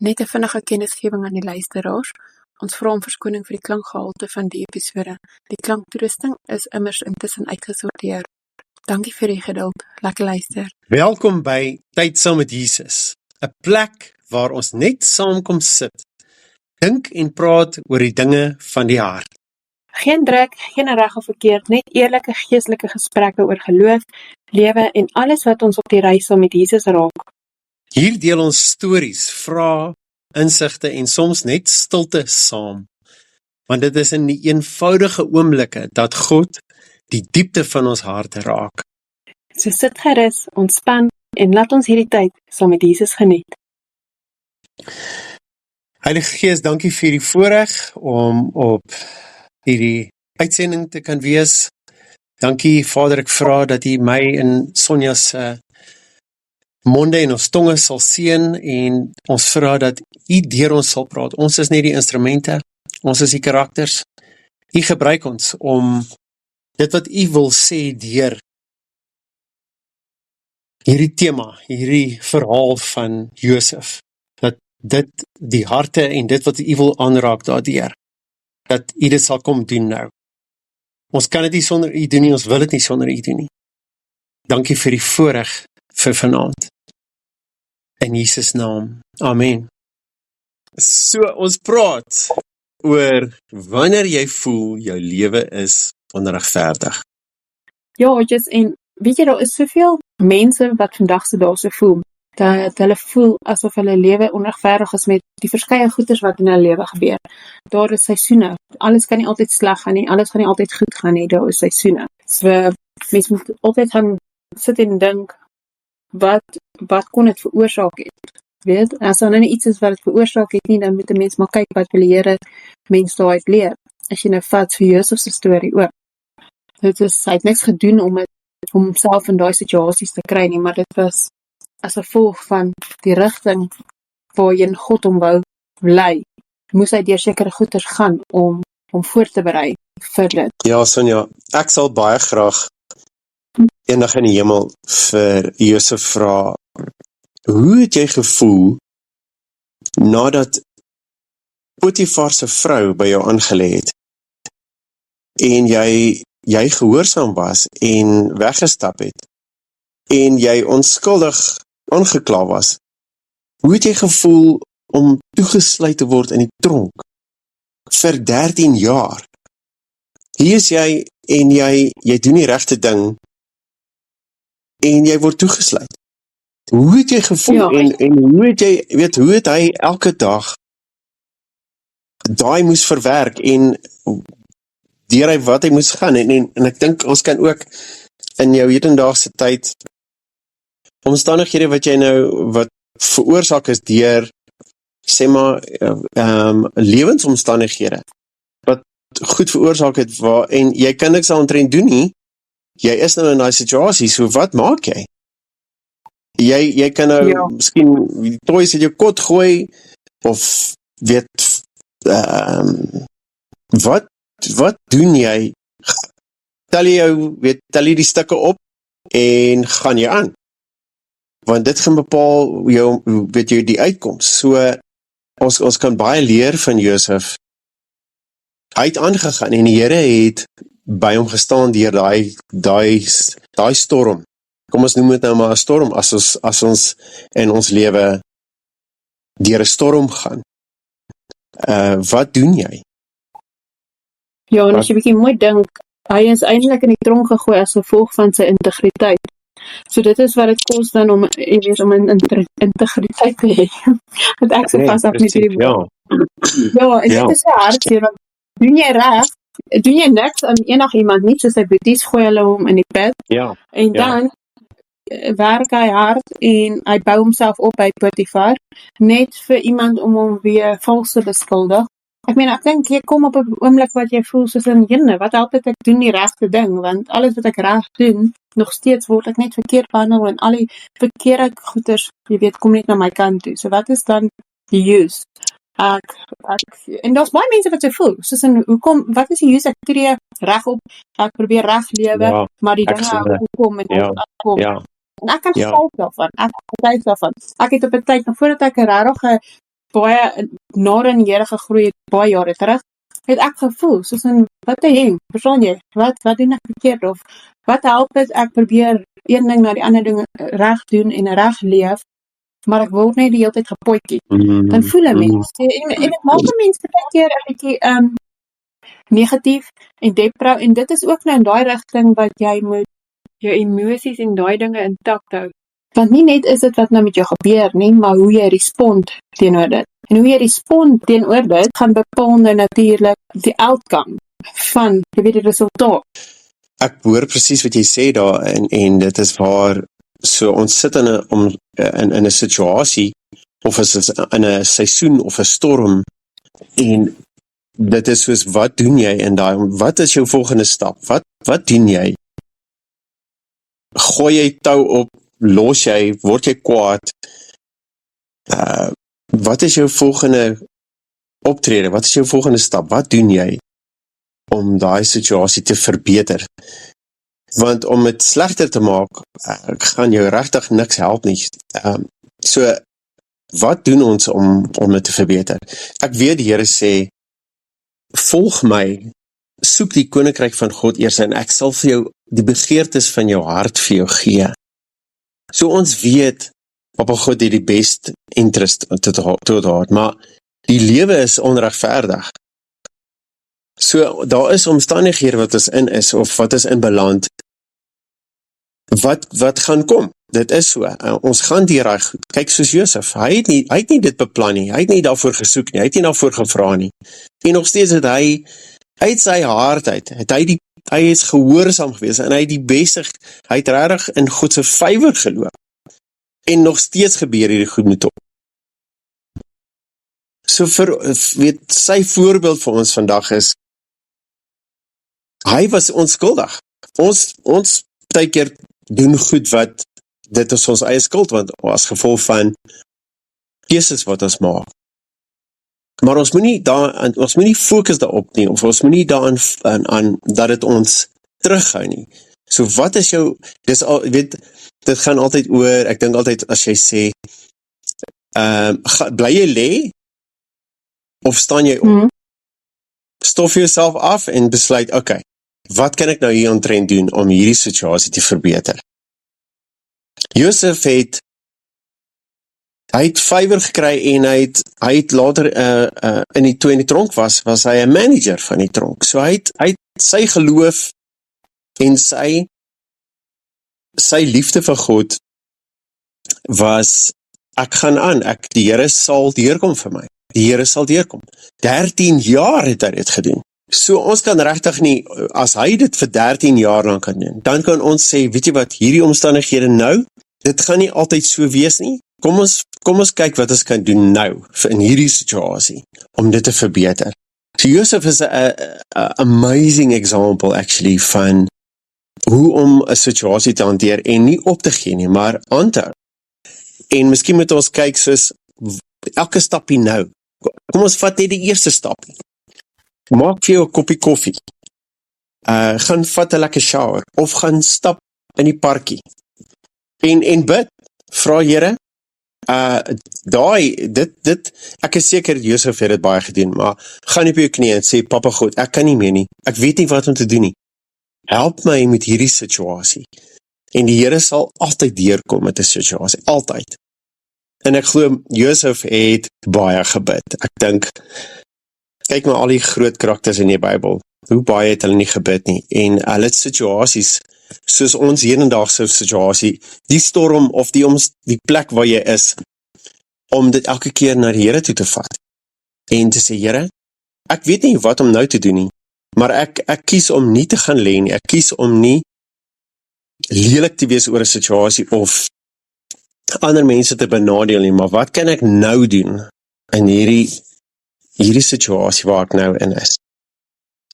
Net 'n vinnige kennisgewing aan die luisteraars. Ons vra om verskoning vir die klankgehalte van die episode. Die klanktoerusting is immers intussen uitgesorteer. Dankie vir die geduld. Lekker luister. Welkom by Tyd saam met Jesus, 'n plek waar ons net saam kom sit, dink en praat oor die dinge van die hart. Geen druk, geen reg of verkeerd, net eerlike geestelike gesprekke oor geloof, lewe en alles wat ons op die reis saam met Jesus raak. Hier deel ons stories, vrae, insigte en soms net stilte saam. Want dit is in die eenvoudige oomblikke dat God die diepte van ons harte raak. So sit gerus, ontspan en laat ons hierdie tyd saam met Jesus geniet. Heilige Gees, dankie vir die voorreg om op hierdie uitsending te kan wees. Dankie Vader, ek vra dat U my in Sonja se monde en ons tonge sal seën en ons vra dat U deur ons sal praat. Ons is nie die instrumente, ons is die karakters. U gebruik ons om dit wat U wil sê deur hierdie tema, hierdie verhaal van Josef, dat dit die harte en dit wat U wil aanraak daardeur, dat U dit sal kom doen nou. Ons kan dit nie sonder U doen nie, ons wil dit nie sonder U doen nie. Dankie vir die voorreg vir vanaand. In Jesus naam. Amen. So, ons praat oor wanneer jy voel jou lewe is onregverdig. Ja, en weet jy, daar is soveel mense wat vandag se dae so voel, dat hulle voel asof hulle lewe onregverdig is met die verskeie goeders wat in hulle lewe gebeur. Daar is seisoene, alles kan nie altyd sleg gaan nie, alles gaan nie altyd goed gaan nie, daar is seisoene. So, mens moet altyd gaan sit en dink, wat kon dit veroorsaak het? Weet, as daar nou iets is wat dit veroorsaak het nie, dan moet 'n mens maar kyk wat wil die Here mens daaruit leer. As jy nou vat vir Josef se storie ook. Hy het niks gedoen om homself in daai situasies te kry nie, maar dit was as gevolg van die rigting waarheen God hom wou lei. Moes hy deur sekere goeders gaan om voor te berei vir dit. Ja, Sonja, ek sal baie graag eendag in die hemel vir Josef vra, hoe het jy gevoel nadat Potifar se vrou by jou aangelê het en jy gehoorsaam was en weggestap het en jy onskuldig aangekla was? Hoe het jy gevoel om toegesluit te word in die tronk vir 13 jaar? Hier is jy en jy doen die regte ding en jy word toegesluit. Hoe het jy gevoel en hoe het hy elke dag daai moes verwerk en deur wat hy moes gaan en ek dink ons kan ook in jou hedendaagse tyd omstandighede wat jy nou wat veroorsaak is deur sê maar lewensomstandighede wat goed veroorsaak het en jy kan niks daaraan doen nie. Jy is nou in daai situasie, so wat maak jy? Jy kan nou miskien die toys in jou kot gooi of weet wat doen jy? Tel jy die stukke op en gaan jy aan? Want dit gaan bepaal jou die uitkoms. So ons kan baie leer van Josef. Hy het aangegaan en die Here het by hom gestaan deur daai storm. Kom ons noem dit nou maar 'n storm as ons in ons lewe deur 'n storm gaan. Wat doen jy? Ja, en as jy bietjie mooi dink, hy is eintlik in die tronk gegooi as gevolg van sy integriteit. So dit is wat dit kos dan om 'n integriteit te hê. Want ek sê vas af met hierdie Ja, en dit is so hartseer, want doen jy reg, doen jy niks aan enigiemand nie, soos hy boeties gooi hulle hom in die put, en dan werk hy hard en hy bou homself op by Potifar, net vir iemand om hom weer vals te beskuldig. Ek dink jy kom op 'n oomblik wat jy voel soos in jene, wat help dit ek doen die regte ding, want alles wat ek reg doen, nog steeds word ek net verkeerd behandel en al die verkeerde goeders, jy weet, kom net na my kant toe. So wat is dan die use? En daar's baie mense wat so voel, soos in, wat is die use, ek tree reg op, ek probeer reg lewe, maar die dinge kom en afkom. En ek kan getuig daarvan, ek het op 'n tyd, voordat ek 'n regtig baie nader in die Here gegroei het, baie jare terug, het ek gevoel, soos in, wat die heng, verstaan jy, wat doen ek verkeerd, of wat help het, ek probeer een ding na die ander ding reg doen en reg leef, maar ek word net die hele tyd gepootjie. Dan voel 'n mens, en dit maak 'n mens baie keer 'n bietjie negatief en depra, en dit is ook nou in daai rigting wat jy moet jou emosies en daai dinge intact hou. Want nie net is dit wat nou met jou gebeur nie, maar hoe jy respond teenoor dit. En hoe jy respond teenoor dit, gaan bepaal nou natuurlik die outcome van, jy weet, die resultaat. Ek hoor presies wat jy sê daar, en dit is waar, so ons sit in 'n situasie, of is in 'n seisoen of 'n storm, en dit is soos, wat doen jy in daai, wat is jou volgende stap, wat doen jy? Gooi jy tou op, los jy, word jy kwaad, wat is jou volgende optrede, wat is jou volgende stap, wat doen jy om daai situasie te verbeter? Want om dit slegter te maak, gaan jou regtig niks help nie. So, wat doen ons om dit te verbeter? Ek weet die Here sê, volg my, soek die koninkryk van God eers, en ek sal vir jou die begeertes van jou hart vir jou gee. So ons weet, Papa God het die best interest tot hart, maar die lewe is onregverdig. So, daar is omstandighede wat ons in is, of wat is in beland, wat gaan kom. Dit is so, ons gaan deur hy goed. Kyk, soos Josef, hy het nie dit beplan nie, hy het nie daarvoor gesoek nie, hy het nie daarvoor gevra nie. En nog steeds het hy, uit sy hart uit, hy is gehoorsaam gewees, en hy het die beste, hy het regtig in God se vywer geloop. En nog steeds gebeur hierdie goed met hom. So sy voorbeeld vir ons vandag is, hy was onskuldig. Ons baie keer doen goed wat, dit is ons eie skuld, want as gevolg van keuses wat ons maak. Maar ons moet nie fokus daarop nie, of ons moet nie daaraan dat dit ons terughou nie. So wat is jou, dit gaan altyd oor, ek dink altyd as jy sê, bly jy lê, of staan jy op? Stof jouself af en besluit, okay, wat kan ek nou hier omtrent doen om hierdie situasie te verbeter? Josef hy het vywer gekry, en hy het later, toe in die tronk was hy 'n manager van die tronk. So hy het sy geloof, en sy liefde vir God, was, ek gaan aan, die Here sal deurkom vir my. Die Here sal deurkom. 13 jaar het hy dit gedoen. So ons kan regtig nie, as hy dit vir 13 jaar lang kan doen, dan kan ons sê, weet jy wat, hierdie omstandighede nou, dit gaan nie altyd so wees nie. Kom ons kyk wat ons kan doen nou, in hierdie situasie, om dit te verbeter. So Josef is 'n amazing example actually, van hoe om 'n situasie te hanteer, en nie op te gee nie, maar aan te hou. En miskien moet ons kyk soos, elke stapie nou, kom ons vat net die eerste stapie. Maak vir jou 'n koppie koffie, gaan vat 'n lekker shower, of gaan stap in die parkie, en bid, vra Here, ek is seker Josef het dit baie gedoen, maar gaan op jou knie en sê, Papa God, ek kan nie meer nie, ek weet nie wat om te doen nie, help my met hierdie situasie, en die Here sal altyd deurkom met die situasie, altyd. En ek glo, Josef het baie gebid. Ek dink, kyk maar al die groot karakters in die Bybel, hoe baie het hulle nie gebid nie, en hulle situasies, soos ons hedendaagse situasie, die storm of die plek waar jy is, om dit elke keer na die Here toe te vat, en te sê, Here, ek weet nie wat om nou te doen nie, maar ek kies om nie te gaan lê nie, ek kies om nie lelik te wees oor 'n situasie, of ander mense te benadeel nie, maar wat kan ek nou doen, in hierdie situasie waar ek nou in is,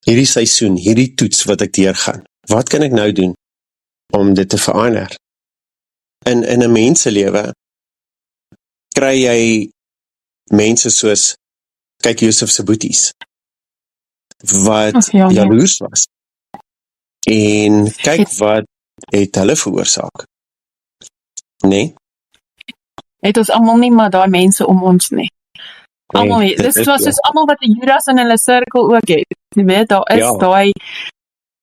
hierdie seisoen, hierdie toets wat ek deurgaan, wat kan ek nou doen, om dit te verander? In 'n menselewe, kry jy mense soos, kyk Josef se boeties, wat jaloers was, en kyk wat het hulle veroorsaak, nee? Het ons almal nie, maar daai mense om ons nie. Almal het. dit Dis was soos almal wat 'n Judas in hulle sirkel ook het. Jy weet, daar is daai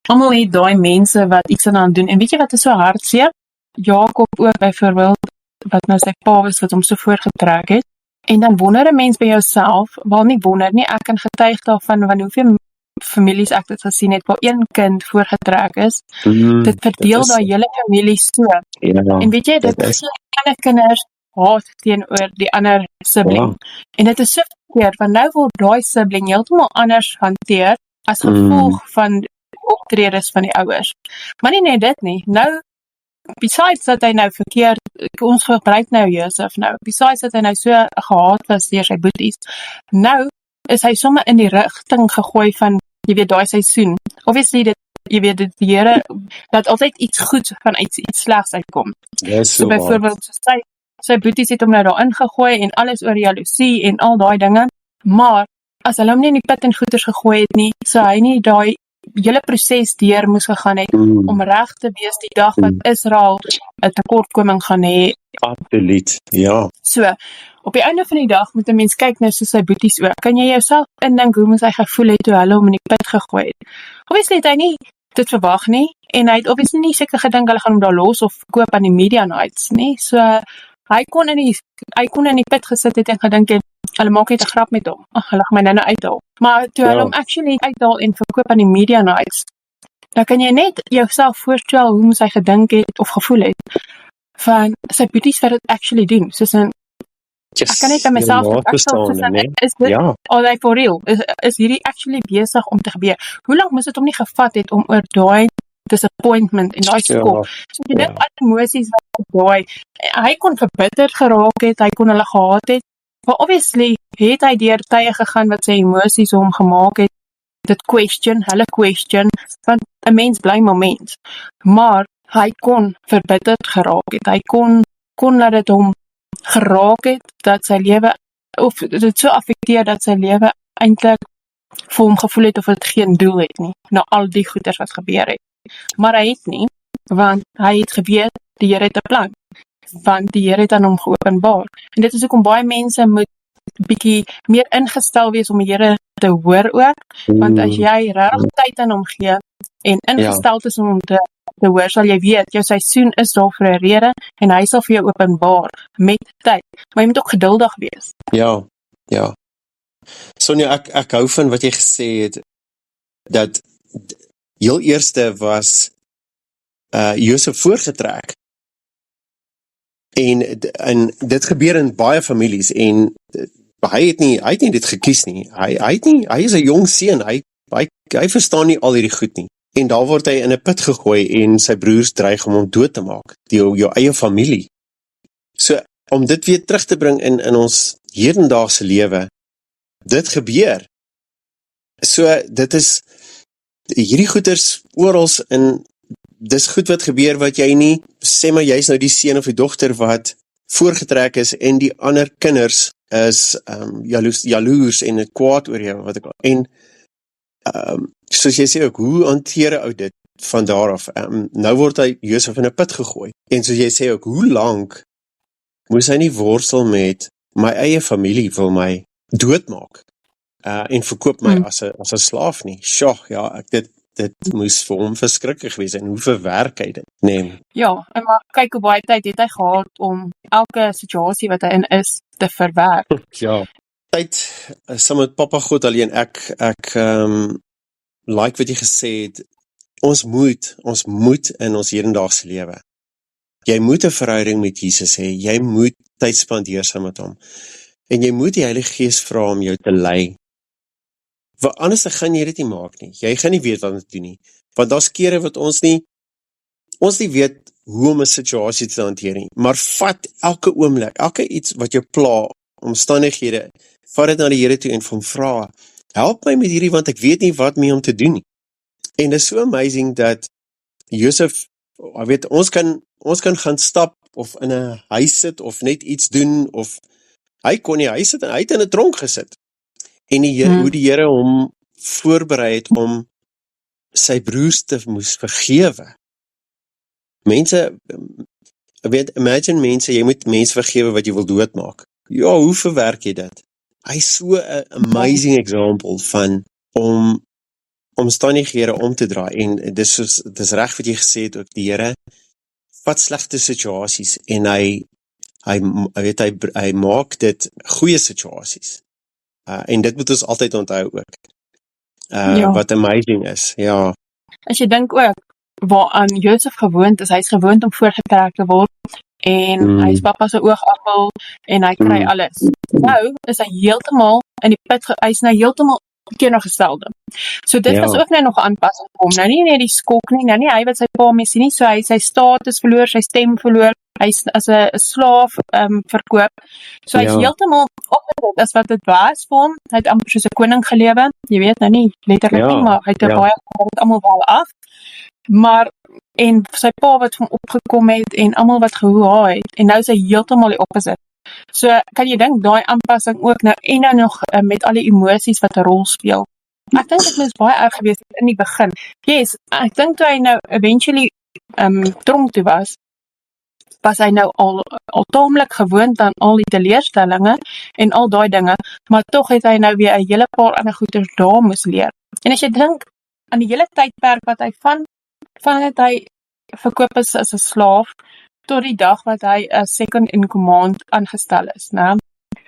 almal het daai mense wat iets aan doen. En weet jy wat is so hartseer? Jakob ook byvoorbeeld, wat nou sy pa was wat hom so voorgetrek het. En dan wonder 'n mens by jouself, wel nie wonder nie, ek kan getuig daarvan van hoeveel families ek dit gesien het, waar een kind voorgetrek is. Dit verdeel daai hele familie so. En weet jy, dit is ander kinders haat teenoor die ander sibling. En dit is so verkeerd, want nou word daai sibling heeltemal anders hanteer as gevolg van optredes van die ouers. Maar nie net dit nie. Nou, besides dat hy nou verkeerd, ons gebruik nou Josef nou, besides dat hy nou so gehaat was deur sy boeties, nou is hy sommer in die rigting gegooi van, jy weet, daai seisoen. Obviously, jy weet, die Here dat altyd iets goeds van iets slegs uitkom. So byvoorbeeld, sy boeties het hom nou daarin gegooi en alles oor jaloesie en al daai dinge, maar as hulle hom nie in die put en goeters gegooi het nie, so hy nie daai hele proses deur moes gegaan het om reg te wees die dag wat Israel 'n tekortkoming gaan hê. Absoluut, ja. So, op die einde van die dag moet 'n mens kyk nou soos sy boeties ook. Kan jy jouself indink hoe moes hy gevoel het toe hulle hom in die put gegooi het? Obviously het hy nie dit verwag nie en hy het obviously nie seker gedink hulle gaan hom daar los of koop aan die media nights nie. So hy kon in die put gesit het en gedink het hulle maak net 'n grap met hom. Ag, hulle gaan my nou uithaal. Maar toe hulle hom actually uithaal en verkoop aan die media nights, dan kan jy net jouself voorstel hoe moes hy gedink het of gevoel het van sy boeties wat dit actually doen. Soos ek kan net aan myself is dit all like for real? Is hierdie actually besig om te gebeur? Hoe lank moes dit hom nie gevat het om oor daai disappointment en daai skok. So jy dink al die emosies wat daai hy kon verbitterd geraak het, hy kon hulle gehaat het. Maar obviously het hy deur tye gegaan wat sy emosies hom gemaak het. Dit hulle question, want 'n mens bly moment. Maar hy kon verbitterd geraak het. Hy kon laat dit hom geraak het dat sy lewe of dit so affekteer dat sy lewe eintlik vir hom gevoel het of dit geen doel het nie, na al die goeders wat gebeur het. Maar hy het nie, want hy het geweet die Here het 'n plan. Want die Here het aan hom geopenbaar. En dit is hoekom baie mense moet bietjie meer ingestel wees om die Here te hoor ook, want as jy regtig tyd aan hom gee en ingestel is om hom te hoor, sal jy weet, jou seisoen is daar vir 'n rede en hy sal vir jou openbaar met tyd. Maar jy moet ook geduldig wees. Ja. Sonja, ek hou van wat jy gesê het, dat heel eerste was Josef voorgetrek. En dit gebeur in baie families en hy het nie dit gekies nie. Hy is 'n jong seun, hy verstaan nie al hierdie goed nie. En daar word hy in 'n put gegooi en sy broers dreig om hom dood te maak, jou eie familie. So om dit weer terug te bring in ons hedendaagse lewe, dit gebeur. So dit is hierdie goeters orals in dis goed wat gebeur wat jy nie, sê maar jy's nou die seun of die dogter wat voorgetrek is en die ander kinders is jaloers en kwaad oor jou, wat ek al. En soos jy sê ook, hoe hanteer 'n ou dit van daar af? Nou word hy Josef in 'n put gegooi. En soos jy sê ook, hoe lank moes hy nie worstel met my eie familie wil my doodmaak en verkoop my as 'n slaaf nie. Dit moes vir hom verskriklik wees en hoe verwerk hy dit, neem. Ja, en maar kyk hoe baie tyd het hy gehad om elke situasie wat hy in is te verwerk. Ja, tyd, saam met Papa God alleen, ek like wat jy gesê het, ons moet in ons hedendaagse lewe. Jy moet 'n verhouding met Jesus hê, jy moet tyd spandeer saam met hom. En jy moet die Heilige Gees vra om jou te lei. Want anders gaan jy dit nie maak nie. Jy gaan nie weet wat om te doen nie. Want daar's kere wat ons nie weet hoe om 'n situasie te hanteer nie. Maar vat elke oomblik, elke iets wat jou pla, omstandighede, vat dit na die Here toe en vir hom vra, help my met hierdie want ek weet nie wat mee om te doen nie. En dit is so amazing dat Josef, weet, ons kan gaan stap of in 'n huis sit of net iets doen of hy kon nie huis sit en hy het in 'n tronk gesit. En hoe die Here hom voorberei het om sy broers te moes vergewe. Mense, imagine mense, jy moet mense vergewe wat jy wil doodmaak. Ja, hoe verwerk jy dit? hy is so 'n amazing example van om omstandighede om te draai, en dis reg wat jy gesê het ook, die Here vat slegte situasies en hy maak dit goeie situasies. En dit moet ons altyd onthou ook. Wat amazing is, ja. As jy dink ook, waaraan Josef gewoond is, hy is gewoond om voorgetrek te word, en hy is pappa se oogappel, en hy kry alles. Nou is hy heeltemal in die put, hy is nou heeltemal teenoorgestelde. So dit was ook nou nog 'n aanpassing vir hom. Nou nie net die skok nie, nou nie hy wat sy pa mis nie, so hy sy status verloor, sy stem verloor, hy is as 'n slaaf verkoop. So hy is heeltemal opgesit as wat dit was vir hom. Hy het amper soos 'n koning gelewe. Jy weet nou nie letterlik nie, maar hy het baie dit almal wel af. Maar en sy pa wat van opgekom het en almal wat gehoor het, en nou is hy heeltemal die opposite. So kan jy dink daai aanpassing ook nou en nou nog met al die emosies wat 'n rol speel. Ek dink dit moes baie erg gewees het in die begin. Yes, ek dink toe hy nou eventually tronk toe was hy nou al taamlik gewoond aan al die teleurstellinge en al daai dinge, maar tog het hy nou weer 'n hele paar ander goeders daar moes leer. En as jy dink aan die hele tydperk wat hy van het hy verkoop is as 'n slaaf tot die dag wat hy 'n second in command aangestel is, né?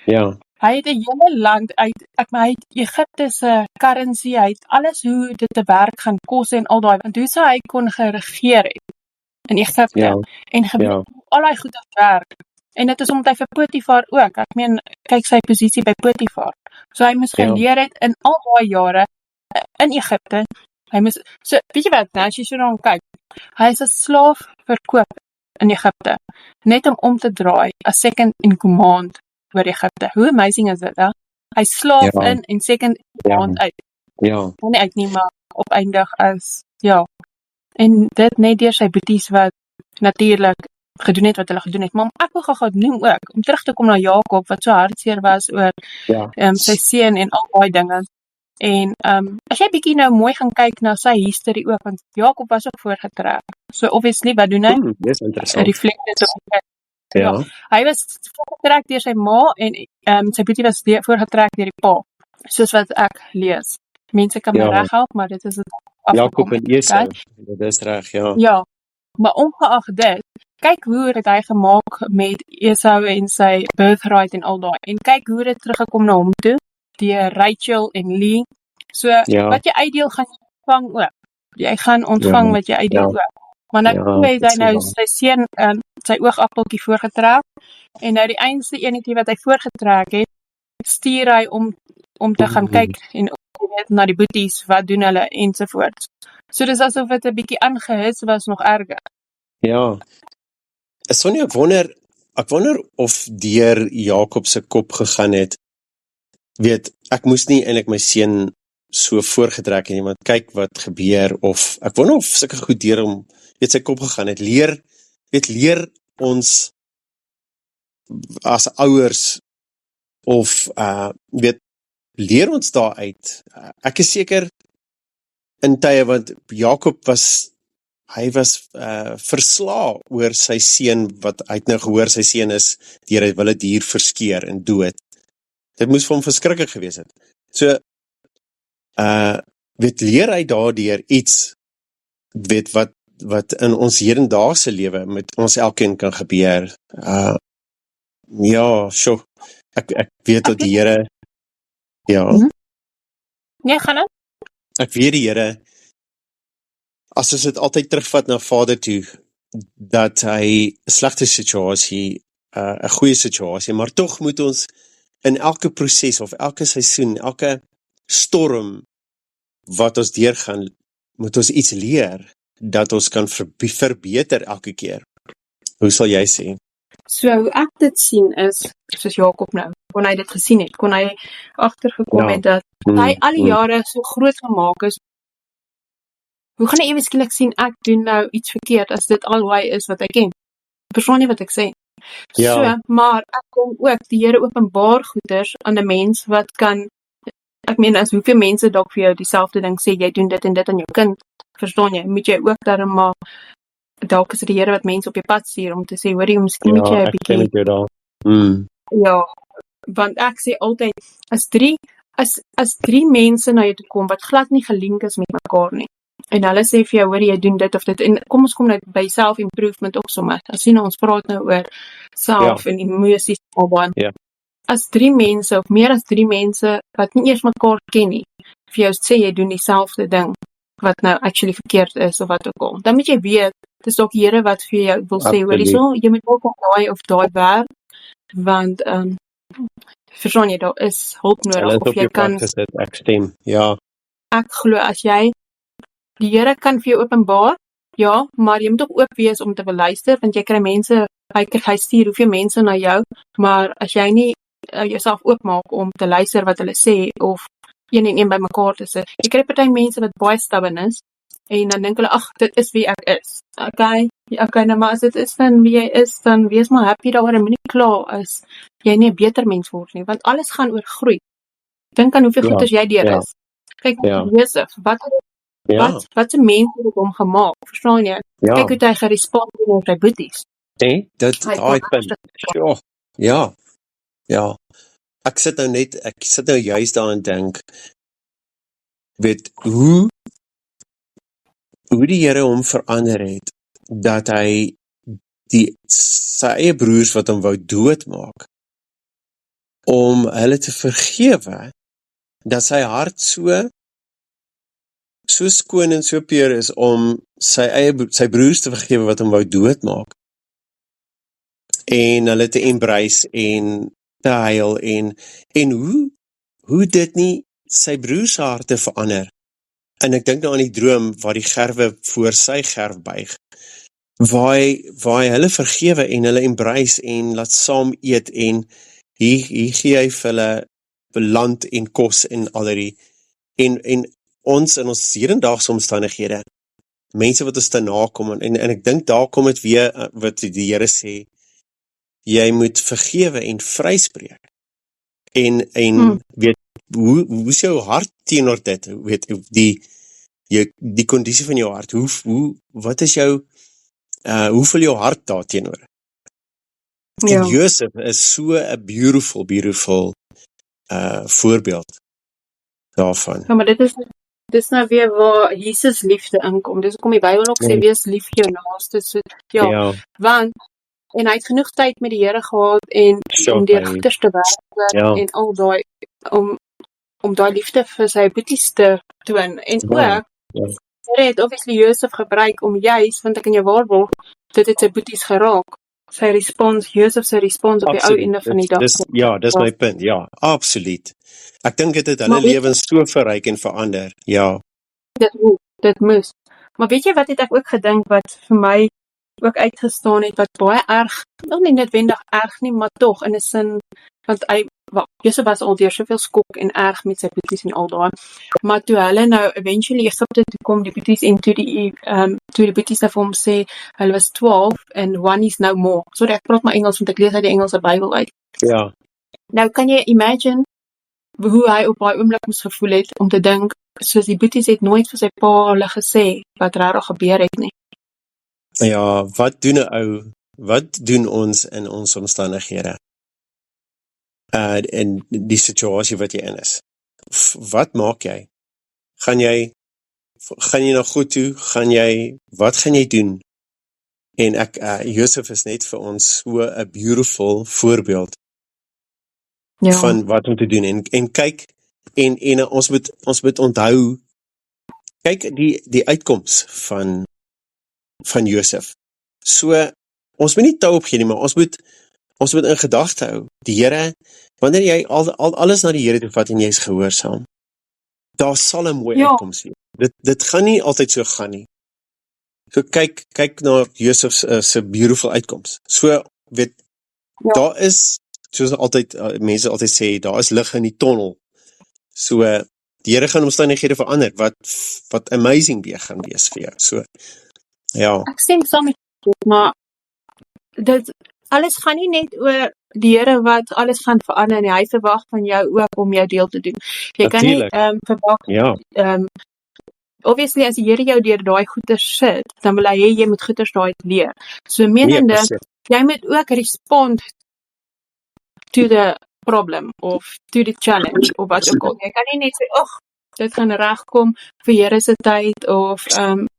Ja. Hy het 'n hele land uit, hy het Egipte se currency, hy het alles hoe dit te werk gaan kos en al daai, want hoe sou hy kon geregeer het in Egipte en geweet al daai goed het werk. En dit is omdat hy vir Potifar ook, ek meen, kyk sy posisie by Potifar. So hy moes geleer het in al daai jare in Egipte. Hy moes, so weet jy wat, nou as jy so dan kyk, hy is 'n slaaf verkoop in Egipte, net om te draai, as second in command oor Egipte. Hoe amazing is dit, hè? Hy slaaf in en second in command uit. Nie uit nie, maar opeindig as, en dit net deur sy boeties wat natuurlik gedoen het wat hulle gedoen het, maar ek wil gou noem ook, om terug te kom na Jakob, wat so hartseer was oor sy seun en al daai dinge. En as jy bietjie nou mooi gaan kyk na sy history ook, want Jakob was ook voorgetrek. So obviously, wat doen hy? Dis interessant. Reflected op hy was voorgetrek deur sy ma en sy boetie was voorgetrek deur die pa. Soos wat ek lees. Mense kan my reghelp, maar dit is dit Jakob en Esau, dit is reg, Ja, maar ongeag dit, kyk hoe het hy gemaak met Esau en sy birthright en al daai. En kyk hoe het teruggekom na hom toe, deur Rachel en Lee. So, wat jy uitdeel gaan jy ontvang ook. Jy gaan ontvang wat jy uitdeel ook. Maar nou het hy nou sy seun, sy oogappeltjie voorgetrek, en nou die einste enetjie wat hy voorgetrek het, stuur hy om te gaan kyk en na die boeties, wat doen hulle, ensovoorts. So dis asof het 'n bietjie aangehits was, nog erger. Ja. Sonny, ek wonder of deur Jakob se kop gegaan het, weet, ek moes nie eintlik my seun so voorgetrek en iemand kyk wat gebeur, of ek wonder of sulke goed deur hom, weet, sy kop gegaan het, leer ons as ouers, of weet, leer ons daaruit. Ek is seker in tye, want Jakob was verslae oor sy seun, wat hy het nou gehoor sy seun is deur 'n wilde dier verskeer en dood. Dit moes vir hom verskriklik gewees het. So weet, leer hy daardeur iets, weet, wat in ons hedendaagse lewe met ons elkeen kan gebeur. Ek weet dat die Here gaan aan. Ek weet die Here, as ons dit altyd terugvat na Vader toe, dat hy 'n slegte situasie, 'n goeie situasie, maar tog moet ons in elke proses of elke seisoen, elke storm wat ons deurgaan, moet ons iets leer dat ons kan verbeter elke keer. Hoe sal jy sê? So hoe ek dit sien is, soos Jakob nou, kon hy dit gesien het, kon hy agtergekom het dat hy al die jare so groot gemaak is. Hoe gaan hy ewe skielik sien, ek doen nou iets verkeerd, as dit al hoe hy is wat ek ken? Verstaan nie wat ek sê. So, maar ek kom ook, die Here openbaar goeders aan 'n mens wat kan, ek meen, as hoeveel mense dalk vir jou dieselfde ding sê, jy doen dit en dit aan jou kind, verstaan jy, moet jy ook daarom maar, dalk is dit die Here wat mense op jou pad stuur, om te sê, hoorie, miskien moet jy 'n bietjie, Want ek sê altyd, as drie mense na jou toe kom, wat glad nie gelink is met mekaar nie, en hulle sê vir jou, hoor jy doen dit of dit, en kom ons kom nou by self-improvement ook sommer, as sien ons praat nou oor self en emosies, Ja. as 3 mense, of meer as 3 mense, wat nie eers mekaar ken nie, vir jou sê jy doen dieselfde ding, wat nou actually verkeerd is, of wat ook al, dan moet jy weet, dit is ook Here wat vir jou wil sê, hoor jy moet ook op daai of daai werk, want, verstaan jy, daar is hulp nodig, of jy kan, ek stem, ja. Ek glo, as jy, die Here kan vir jou openbaar, ja, maar jy moet ook oop wees om te beluister, want jy kry mense, hy stuur hoeveel mense na jou, maar as jy nie jouself oopmaak om te luister wat hulle sê, of een en een by mekaar te sit, jy kry party mense wat baie stubborn is, en dan dink hulle, ag, dit is wie ek is, okay, nou maar as dit is dan wie jy is, dan wees maar happy daaroor, en moenie kla as jy nie 'n beter mens word nie, want alles gaan oor groei, dink aan hoeveel goeders jy deur is, kyk, Josef, wat se mense het hom gemaak, verstaan jy, kyk hoe hy gerespond in sy boeties, dit punt, ja, ek sit nou juist daar en dink, weet, hoe die Here hom verander het, dat hy sy eie broers wat hom wou doodmaak, om hulle te vergewe, dat sy hart so skoon en so puur is, om sy broers te vergewe wat hom wou doodmaak, en hulle te embrace, en te huil, en hoe dit nie sy broers harte verander, en ek dink nou aan die droom, waar die gerwe voor sy gerf buig, waar hy hulle vergewe, en hulle embrace, en laat saam eet, en hier gee hy vir hulle land en kos, en al die, en ons in ons hedendaagse omstandighede, mense wat ons te nakom, en ek dink daar kom het weer, wat die Here sê, jy moet vergewe en vryspreek, en weet, hoe is jou hart teenoor dit, weet, die kondisie van jou hart, wat is jou, hoe voel jou hart daar teenoor? En Josef is so 'n beautiful voorbeeld daarvan. Ja, maar dit is nou weer waar Jesus liefde inkom, dis kom die Bybel ook sê, wees lief vir jou naaste, so, want, en hy het genoeg tyd met die Here gehad, en om deur goeders te werk, en al daai, om daai liefde vir sy boeties te toon, en ook, Here het obviously Josef gebruik, om juist, want ek in jou waarborg, dit het sy boeties geraak, Josef sy respons op die ou einde van die dag. Dis my punt, absoluut. Ek dink dit het hulle lewens so verryk en verander, Dit moes. Maar weet jy wat het ek ook gedink, wat vir my ook uitgestaan het, wat baie erg, nog nie noodwendig erg nie, maar tog, in 'n sin, want Josef was al deur soveel skok en erg met sy boeties en al daai, maar toe hulle nou eventually Egipte toe kom, die boeties, en toe die boeties nou vir hom sê, hulle was 12, and one is no more. Sorry, ek praat maar Engels, want ek lees uit die Engelse Bybel uit. Nou kan jy imagine, hoe hy op daai oomblik moes gevoel het, om te dink, soos die boeties het nooit vir sy pa hulle gesê, wat regtig gebeur het nie. Ja, wat doen ons in ons omstandighede? In die situasie wat jy in is. Wat maak jy? Gaan jy na God toe? Wat gaan jy doen? En Josef is net vir ons so 'n beautiful voorbeeld van wat om te doen. En kyk, en ons moet onthou, kyk die uitkoms van Josef. So, ons moet nie tou opgee nie, maar ons moet in gedagte hou, die Here, wanneer jy alles na die Here toe vat en jy is gehoorsaam, daar sal 'n mooi uitkoms wees. Dit gaan nie altyd so gaan nie. So kyk na Josef se beautiful uitkoms. So, weet, daar is, soos mense altyd sê, daar is lig in die tonnel. So, die Here gaan omstandighede verander, wat amazing weer gaan wees vir jou. So, Ek stem saam met jou, maar alles gaan nie net oor die Here wat alles gaan verander, en hy verwag van jou ook om jou deel te doen. Jy kan nie verwag, obviously as die Here jou deur daai goeders sit, dan wil hy hê jy moet goeders daai leer. So menende, jy moet ook respond to problem of to the challenge of wat ook al. Jy kan nie net sê, "Ag, dit gaan regkom vir Here se tyd of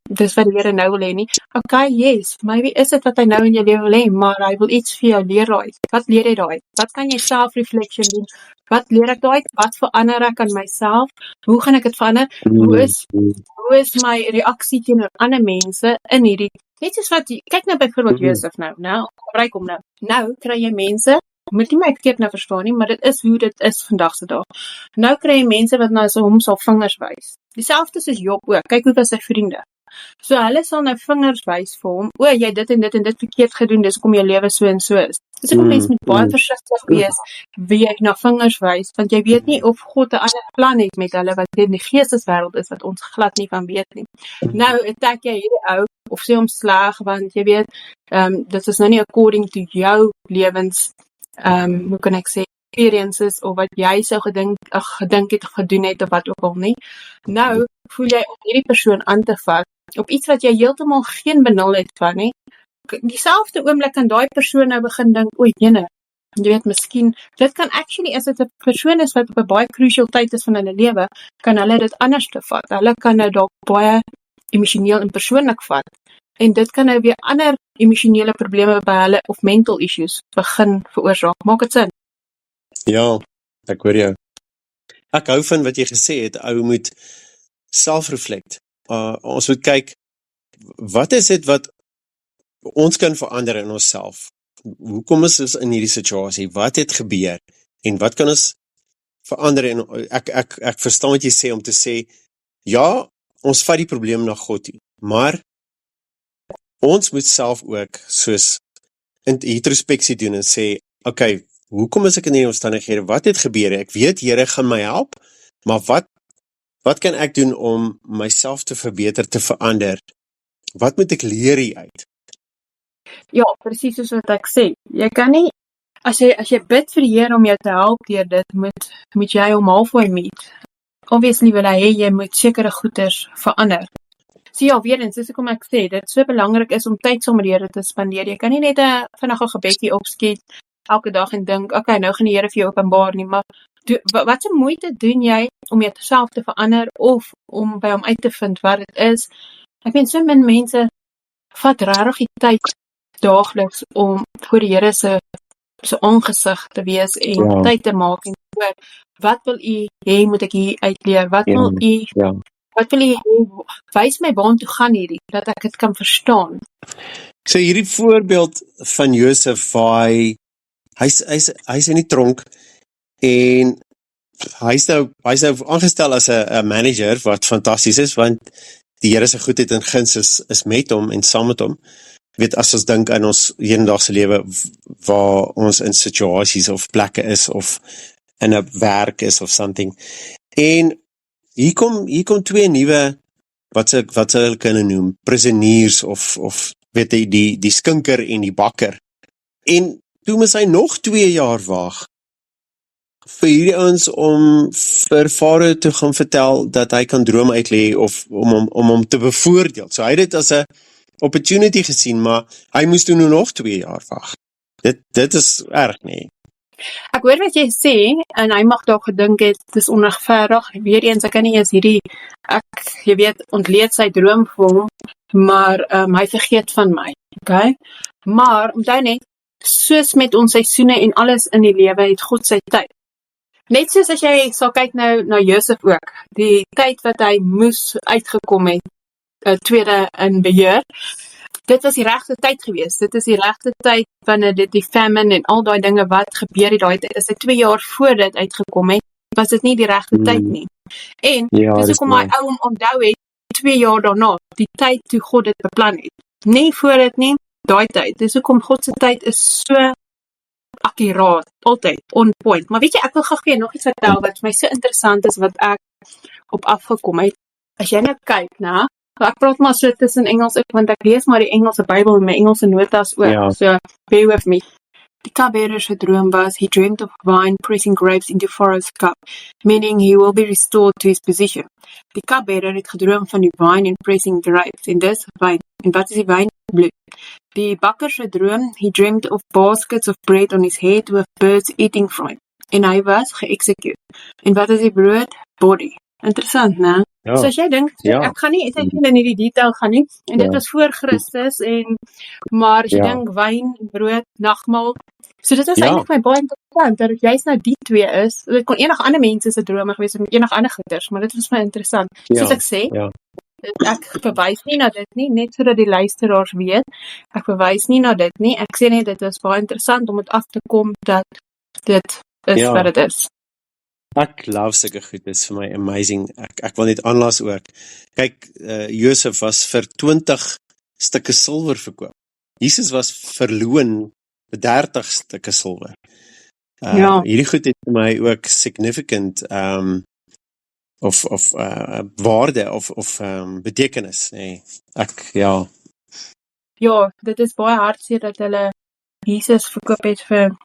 dis wat die Here nou wil hê nie." Okay, yes, maybe is dit wat hy nou in jou lewe wil hê, maar hy wil iets vir jou leer daai. Wat leer jy daai? Wat kan jy self-reflection doen? Wat leer ek daai? Wat verander ek aan myself? Hoe gaan ek dit verander? Hoe is my reaksie teenoor ander mense in hierdie, net soos wat, kyk nou byvoorbeeld Josef nou, gebruik hom nou. Nou kry jy mense, moet nie my verkeerd nou verstaan nie, maar dit is hoe dit is vandag se dag. Nou kry jy mense wat nou so hom sal vingers wys. Dieselfde soos Job ook, kyk hoe was sy vriende. So hulle sal nou vingers wys vir hom, o, jy dit en dit en dit verkeerd gedoen, dis hoekom jou lewe so en so is. Dis hoekom mense moet baie versigtig wees wie jy na vingers wys, want jy weet nie of God 'n ander plan het met hulle wat in die geesteswêreld is wat ons glad nie van weet nie. Nou attack jy hierdie ou of sê hom sleg, want jy weet, dit is nou nie according to jou lewens, hoe kan ek sê, experiences of wat jy sou gedink het of gedoen het of wat ook al nie. Nou voel jy om hierdie persoon aan te vat op iets wat jy heeltemal geen benul het van nie. Dieselfde oomblik kan daai persoon nou begin dink, o, jene, jy weet, miskien, dit kan actually, as dit 'n persoon is wat op 'n baie crucial tyd is van hulle lewe, kan hulle dit anders te vat. Hulle kan nou dalk baie emosioneel en persoonlik vat. En dit kan nou weer ander emosionele probleme by hulle of mental issues begin veroorsaak. Maak dit sin? Ja, ek hoor jou. Ek hou van wat jy gesê het, ou moet self-reflect. Ons moet kyk, wat is dit wat ons kan verander in onsself? Hoekom is ons in hierdie situasie? Wat het gebeur? En wat kan ons verander? En ek verstaan wat jy sê om te sê, ja, ons vat die probleem na God toe, maar ons moet self ook soos introspeksie doen en sê, okay, hoekom is ek in hierdie omstandighede? Wat het gebeur? Ek weet Here gaan my help, maar wat kan ek doen om myself te verbeter, te verander? Wat moet ek leer hieruit? Ja, presies soos wat ek sê. Jy kan nie, as jy bid vir die Here om jou te help deur dit, moet jy hom halfway meet. Obviously wil hy hê jy moet sekere goeders verander. So ja, weer eens, dis hoekom ek sê, dit so belangrik is om tyd saam met die Here te spandeer. Jy kan nie net 'n vinnige gebedjie opskiet elke dag en dink, okay, nou gaan die Here vir jou openbaar nie, maar wat se moeite doen jy om jouself te verander of om by hom uit te vind wat dit is? Ek meen, so min mense vat regtig die tyd daagliks om voor die Here se aangesig te wees en tyd te maak en hoor, wat wil u hê moet ek hier uitleer? Wat wil u Wat wil jy wys my waartoe gaan hierdie, dat ek dit kan verstaan? So hierdie voorbeeld van Josef, waar hy's in die tronk en hy's nou aangestel as 'n manager wat fantasties is, want die Here se goedheid en guns is met hom en saam met hom. Jy weet, as ons dink aan ons hedendaagse lewe waar ons in situasies of plekke is of in 'n werk is of something. En hier kom twee nuwe, wat sou hulle kan noem, prisoniers of weet jy, die skinker en die bakker. En toe moes hy nog 2 jaar wag vir hierdie ouens om vir Farao te gaan vertel dat hy kan drome uitlê of om hom te bevoordeel. So hy het dit as 'n opportunity gesien, maar hy moes toe nog 2 jaar wag. Dit is erg, nee. Ek hoor wat jy sê, en hy mag dalk gedink het, dit is onregverdig. Weer eens, ek kan nie eens hierdie, jy weet, ontleed sy droom vir hom, maar hy vergeet van my, okay? Maar, onthou net, soos met ons seisoene en alles in die lewe, het God sy tyd. Net soos as jy sal kyk nou na Josef ook, die tyd wat hy moes uitgekom het, tweede in beheer, dit was die regte tyd gewees. Dit is die regte tyd wanneer dit die famine en al daai dinge wat gebeur het daai tyd, as hy 2 jaar voor dit uitgekom het, was dit nie die regte tyd nie. En dis hoekom hy ou hom onthou het 2 jaar daarna, die tyd toe God dit beplan het. Nie voor dit nie, daai tyd. Dis hoekom God se tyd is so akkuraat, altyd on point. Maar weet jy, ek wil gou weer nog iets vertel wat vir my so interessant is wat ek op afgekom het. As jy nou kyk na, ek praat maar so tussen Engels ook, want ek lees maar die Engelse Bybel en my Engelse notas ook, so bear with me. Die cupbearer se droom was, he dreamed of wine pressing grapes into Pharaoh's cup, meaning he will be restored to his position. Die cupbearer het gedroom van die wine and pressing grapes, en dis wyn. En wat is die wyn? Bloed. Die bakker se droom, he dreamed of baskets of bread on his head with birds eating from it. en hy was ge-execute. En wat is die brood? Body. Interessant, né? Ja. So as jy dink, Ja. ek gaan nie in hierdie detail gaan nie, en dit Ja. was voor Christus, maar as jy Ja. dink wyn, brood, nagmaal, so dit is Ja. eintlik my baie interessant, dat juist nou die twee is, dit kon enige ander mense se drome gewees het, met enige ander goeders, maar dit was my interessant. Soos ek sê, Ja. ek verwys nie na dit nie, net sodat die luisteraars weet, ek verwys nie na dit nie, ek sê net dit is baie interessant om dit af te kom, dat dit is Ja. wat dit is. Ek love sulke goed, dit is vir my amazing. Ek wil net aanlaas ook. Kyk, Josef was vir 20 stukke silwer verkoop. Jesus was verloon vir 30 stukke silwer. Ja. Hierdie goed het vir my ook significant of waarde of betekenis, nee. Ja, dit is baie hartseer dat hulle Jesus verkoop het vir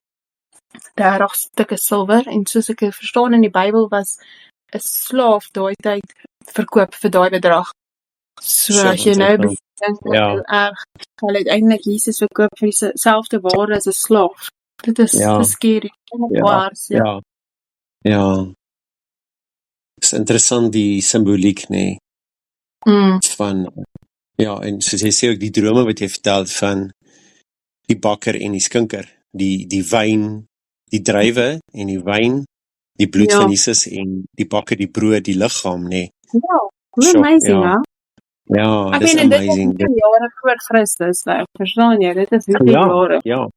30 stukke silwer, en soos ek verstaan in die Bybel was 'n slaaf daai tyd verkoop vir daai bedrag. So as jy nou dink, hulle het eintlik Jesus verkoop vir dieselfde waarde as 'n slaaf. Dit is skerry. Ja. Is interessant die simboliek, nee. Van, en soos jy sê ook die drome wat jy vertel van die bakker en die skinker, die wyn, die druiwe en die wyn, die bloed van Jesus en die bakker, die brood, die liggaam, nee. Ja, hoe amazing, hè? Ja, dis amazing. Dit is jare voor Christus, nou, verstaan jy, dit is hoeveel jare. Ja.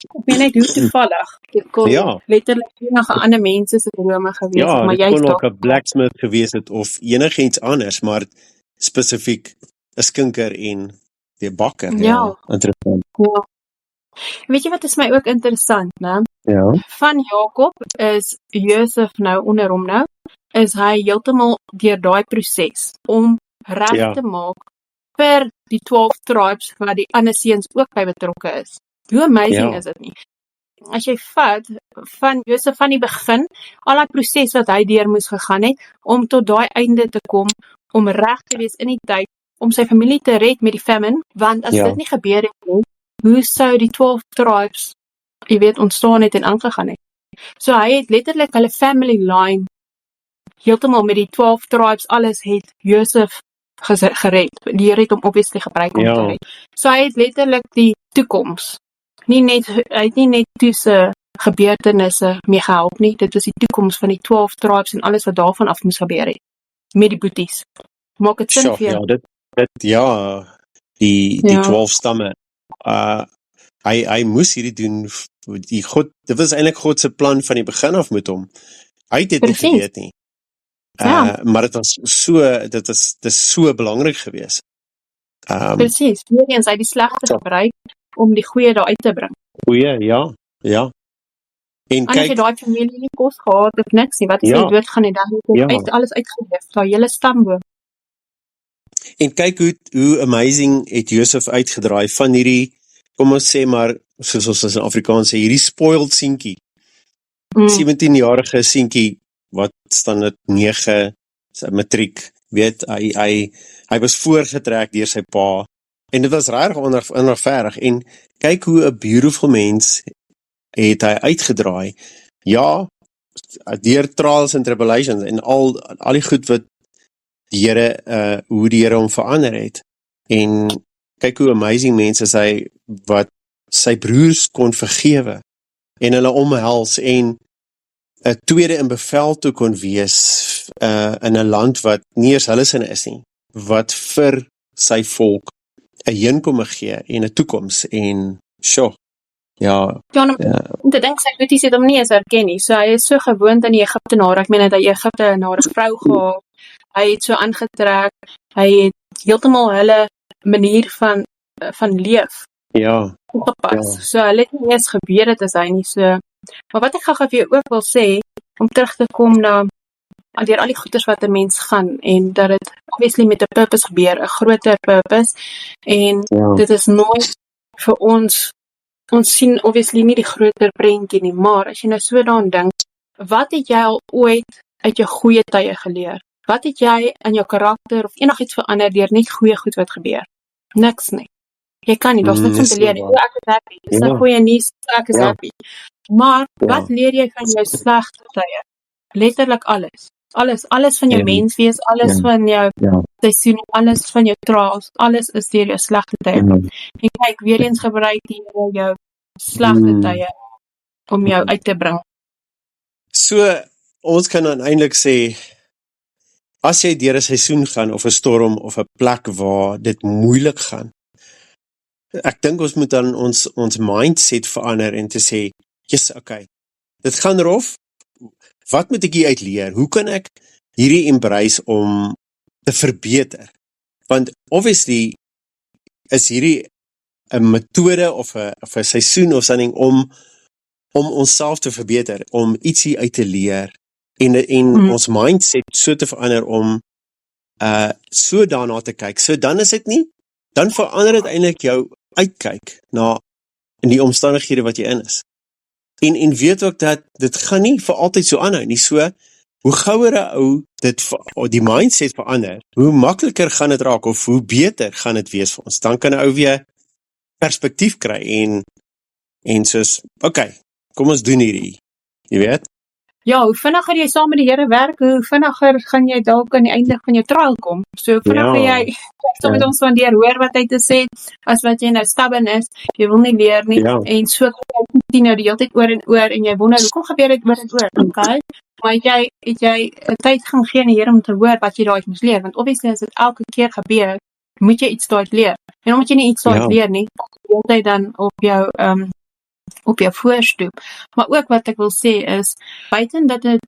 Ek weet net hoe toevallig, dit kon letterlik enige ander mense se drome gewees het, maar jy kon ook 'n blacksmith gewees het, of enigiets anders, maar spesifiek 'n skinker en die bakker, interessant. Ja. Weet jy wat is my ook interessant, né? Ja. Van Jakob is Josef nou onder hom nou, is hy heeltemal deur daai proses om reg te maak vir die 12 tribes waar die ander seuns ook by betrokke is. Hoe amazing is dit nie? As jy vat van Josef van die begin, al die proses wat hy deur moes gegaan het om tot daai einde te kom, om reg te wees in die tyd om sy familie te red met die famine, want as dit nie gebeur het, hoe sou die 12 tribes, jy weet, ontstaan het en aangegaan het? So hy het letterlik hulle family line heeltemal met die 12 tribes, alles het Josef gered. Die Here het hom obviously gebruik om te red. So hy het letterlik die toekoms. Hy het nie net tussen gebeurtenisse mee gehelp nie, dit was die toekoms van die 12 tribes en alles wat daarvan af moes gebeur het, met die boeties. Maak het sin vir jou? Die 12 stamme, hy moes hierdie doen, dit was eintlik God se plan van die begin af met hom. Hy het dit nie geweet nie. Maar dit is so belangrik gewees. Presies, weer eens hy die slegte gebruik om die goeie daar uit te bring. Ja. En kyk, jy daai familie nie kos gehad of niks nie, wat is hy doodgaan en dan het alles uitgeleef, daai hele stamboom. En kyk hoe amazing het Josef uitgedraai van hierdie, kom ons sê maar, soos ons in Afrikaans sê, hierdie spoiled seentjie. 17-jarige seentjie, wat staan dit 9, sy matriek, weet, hy was voorgetrek deur sy pa, en dit was regtig onregverdig, en kyk hoe 'n beautiful mens het hy uitgedraai, deur trials and tribulations, en al die goed wat die Here, hoe die Here hom verander het, en kyk hoe amazing mense is hy, wat sy broers kon vergewe, en hulle omhels, en 'n tweede in bevel toe kon wees, in 'n land wat nie eers hulle sin is nie, wat vir sy volk 'n heenkomme gee, en 'n toekoms, en om te dink, sy boeties het hom nie eens herken nie, so hy is so gewoond aan die Egiptenare, ek meen het hy Egiptenare vrou gehad, hy het so aangetrek, hy het heeltemal hulle manier van leef opgepas, so hulle het nie eens gebeur het as hy nie, so, maar wat ek gou vir jou ook wil sê, om terug te kom na deur al die goeders wat 'n mens gaan, en dat dit obviously met 'n purpose gebeur, 'n groter purpose, en dit is nooit vir ons sien obviously nie die groter prentjie nie, maar as jy nou so daaraan dink, wat het jy al ooit uit jou goeie tye geleer? Wat het jy aan jou karakter of enigiets verander deur net goeie goed wat gebeur? Niks nie. Jy kan nie, daar's niks om te leer nie. Ek is happy. Dis 'n goeie nuus, ek is happy. Maar wat leer jy van jou slegte tye? Letterlik alles. Alles van jou menswees, alles van jou seisoen, alles van jou trials, alles is deur jou slegte tye. En kyk, weer eens gebruik die Here jou slegte tye om jou uit te bring. So, ons kan dan eintlik sê, as jy deur 'n seisoen gaan, of 'n storm, of 'n plek waar dit moeilik gaan, ek dink ons moet dan ons mindset verander en te sê, yes, okay, dit gaan rof, wat moet ek hier uit leer? Hoe kan ek hierdie embrace om te verbeter? Want obviously is hierdie 'n metode of 'n seisoen of something om onsself te verbeter, om ietsie uit te leer en ons mindset so te verander om so daarna te kyk. So dan is dit nie, dan verander dit eintlik jou uitkyk na in die omstandighede wat jy in is. En weet ook dat dit gaan nie vir altyd so aanhou nie. So, hoe gouer 'n ou die mindset verander, hoe makliker gaan dit raak, of hoe beter gaan dit wees vir ons. Dan kan 'n ou weer perspektief kry en soos, okay, kom ons doen hierdie, jy weet? Ja, hoe vinniger jy saam met die Here werk, hoe vinniger gaan jy dalk aan die einde van jou trial kom. So, hoe vinniger jy saam met ons van deur hoor wat hy te sê, as wat jy nou stubborn is, jy wil nie leer nie, en so kan jy nou die hele tyd oor en jy wonder, hoekom gebeur dit oor en oor, okay? Maar het jy 'n tyd gaan gee aan die Here om te hoor wat jy daaruit moes leer, want obviously as dit elke keer gebeur, moet jy iets daaruit leer. En omdat jy nie iets daaruit leer nie, kom jy dan op jou voorstoep. Maar ook wat ek wil sê is, buiten dat dit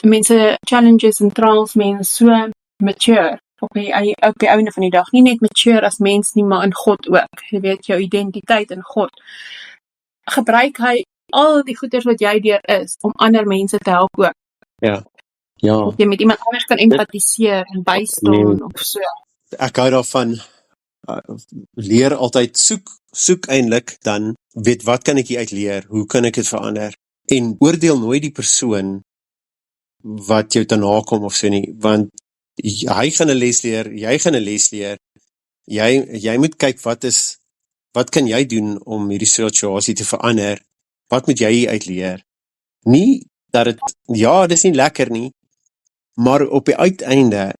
mense challenges en trials mense so mature op die einde van die dag, nie net mature as mens nie, maar in God ook. Jy weet, jou identiteit in God. Gebruik hy al die goeders wat jy deur is, om ander mense te help ook. Ja. Of jy met iemand anders kan empatiseer en bystaan of so. Ek hou daarvan, leer altyd, soek eintlik dan, weet wat kan ek hier uit leer, hoe kan ek dit verander, en oordeel nooit die persoon wat jou te nakom of so nie, want hy gaan 'n les leer, jy gaan 'n les leer, jy moet kyk wat kan jy doen om hierdie situasie te verander, wat moet jy hier uit leer, nie dat dit, dis nie lekker nie, maar op die uiteinde